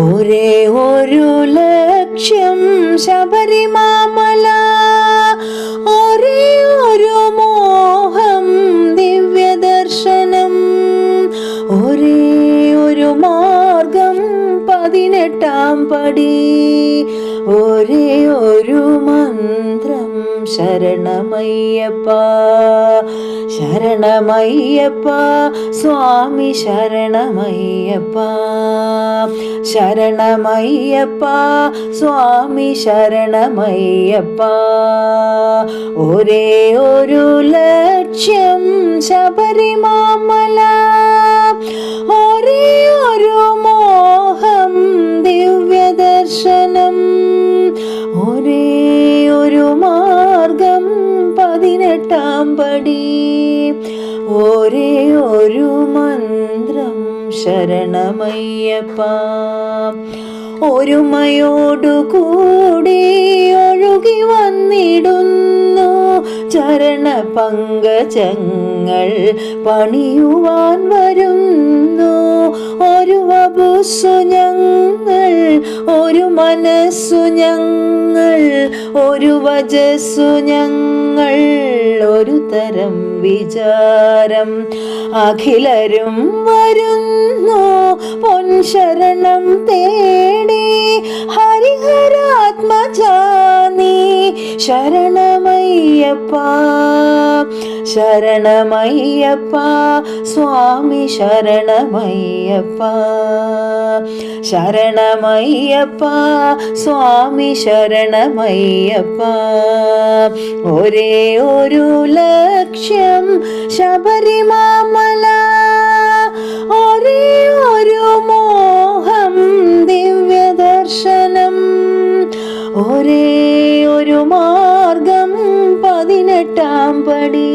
ഒരേ ഒരു ലക്ഷ്യം ശബരിമല, ഒരേ ഒരു മോഹം ദിവ്യദർശനം, ഒരേ ഒരു മാർഗം 18-ാം പടി, ഒരേ ഒരു മന്ത്രം ശരണമയ്യപ്പ ശരണമയ്യപ്പ സ്വാമി ശരണമയ്യപ്പ ശരണമയ്യപ്പ സ്വാമി ശരണമയ്യപ്പ. ഒരേ ഒരു ലക്ഷ്യം ശബരിമല, ഒരേ ഒരു മോഹം ദിവ്യദർശനം, ഒരേ ഒരു മാർഗം 18-ാം പടി, ഒരേ ഒരു മന്ത്രം ശരണമയ്യപ്പ. ഒരുമയോടുകൂടി ഒഴുകി വന്നിടുന്നു ചരണപങ്കജങ്ങൾ പണിയുവാൻ വരുന്നു. ഒരു വപുസ്സു ഞങ്ങൾ, ഒരു മനസ്സു ഞങ്ങൾ, ഒരു വജസ്സു ഞങ്ങൾ, ഒരു തരം വിചാരം. അഖിലരും വരുന്നു പൊൻശരണം തേടി, ഹരിഹരാത്മജാനി ശരണമയ്യപ്പ ശരണമയ്യപ്പ സ്വാമി ശരണമയ്യപ്പ ശരണമയ്യപ്പ സ്വാമി ശരണമയ്യപ്പ. ഒരേ ഒരു ലക്ഷ്യം ശബരിമല, ഒരേ ഒരു മോഹം ദിവ്യദർശനം, ഒരേ ഒരു മാർഗം 18-ാം പടി,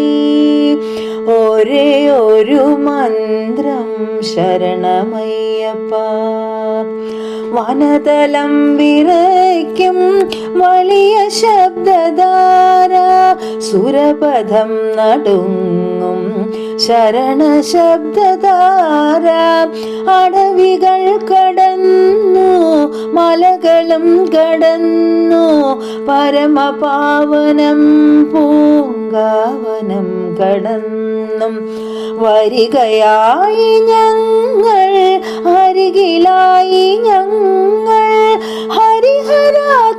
ഒരേ ഒരു മന്ത്രം ശരണമയ്യപ്പ. വനതലം വിറയ്ക്കും വലിയ ശബ്ദധാര, സുരപഥം നടുങ്ങും ശരണശബ്ദധാര. അടവികൾ കടന്നു മലകളും കടന്നു, പരമപാവനം പൂങ്കാവനം കടന്നും വരികയായി ഞങ്ങൾ, അരികിലായി ഞങ്ങൾ, ഹരിഹരാത്മജാനി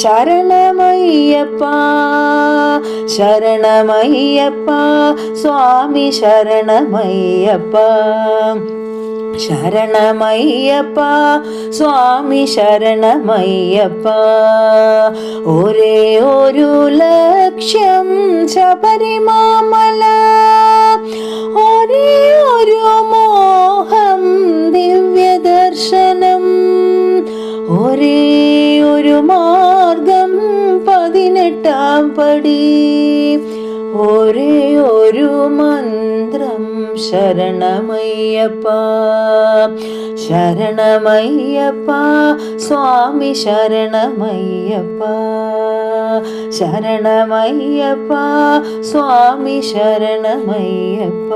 ശരണമയ്യപ്പ ശരണമയ്യപ്പ സ്വാമി ശരണമയ്യപ്പ ശരണമയ്യപ്പ സ്വാമി ശരണമയ്യപ്പ. ഒരേ ഒരു ലക്ഷ്യം ശബരിമല, ഒരേ ഒരു മോഹം ദിവ്യദർശനം, ഒരേ ഒരു മാർഗം 18-ാം പടി, ഒരേ ഒരു മന്ത്രം ശരണമയ്യപ്പ ശരണമയ്യപ്പ സ്വാമി ശരണമയ്യപ്പ ശരണമയ്യപ്പ സ്വാമി ശരണമയ്യപ്പ.